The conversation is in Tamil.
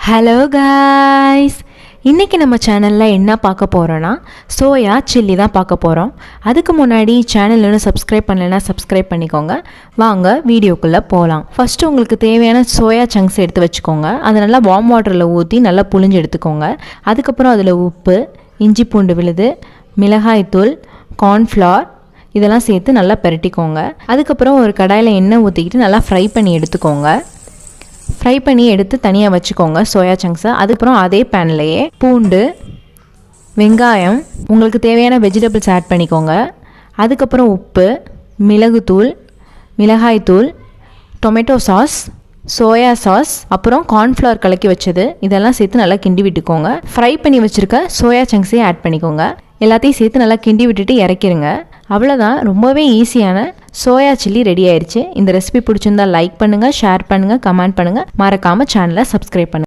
ஹலோ காய்ஸ், இன்றைக்கி நம்ம சேனலில் என்ன பார்க்க போகிறோன்னா சோயா சில்லி தான் பார்க்க போகிறோம். அதுக்கு முன்னாடி சேனல் இன்னும் சப்ஸ்கிரைப் பண்ணலைன்னா சப்ஸ்கிரைப் பண்ணிக்கோங்க. வாங்க வீடியோக்குள்ளே போகலாம். ஃபஸ்ட்டு உங்களுக்கு தேவையான சோயா சங்க்ஸ் எடுத்து வச்சுக்கோங்க. அதை நல்லா வார்ம் வாட்டரில் ஊற்றி நல்லா புழிஞ்சு எடுத்துக்கோங்க. அதுக்கப்புறம் அதில் உப்பு, இஞ்சி பூண்டு விழுது, மிளகாய்த்தூள், கார்ன்ஃப்ளவர் இதெல்லாம் சேர்த்து நல்லா பெரட்டிக்கோங்க. அதுக்கப்புறம் ஒரு கடாயில் எண்ணெய் ஊற்றிக்கிட்டு நல்லா ஃப்ரை பண்ணி எடுத்துக்கோங்க. ஃப்ரை பண்ணி எடுத்து தனியாக வச்சுக்கோங்க சோயா சங்க்ஸை. அதுக்கப்புறம் அதே பேன்லேயே பூண்டு, வெங்காயம், உங்களுக்கு தேவையான வெஜிடபிள்ஸ் ஆட் பண்ணிக்கோங்க. அதுக்கப்புறம் உப்பு, மிளகுத்தூள், மிளகாய்த்தூள், டொமேட்டோ சாஸ், சோயா சாஸ், அப்புறம் கார்ன்ஃப்ளவர் கலக்கி வச்சது இதெல்லாம் சேர்த்து நல்லா கிண்டி விட்டுக்கோங்க. ஃப்ரை பண்ணி வச்சுருக்க சோயா சங்க்ஸையும் ஆட் பண்ணிக்கோங்க. எல்லாத்தையும் சேர்த்து நல்லா கிண்டி விட்டுட்டு இறக்கிடுங்க. அவ்வளோதான், ரொம்பவே ஈஸியான சோயா சில்லி ரெடி ஆயிடுச்சு. இந்த ரெசிபி பிடிச்சிருந்தா லைக் பண்ணுங்கள், ஷேர் பண்ணுங்கள், கமெண்ட் பண்ணுங்கள். மறக்காமல் சேனலை சப்ஸ்கிரைப் பண்ணுங்கள்.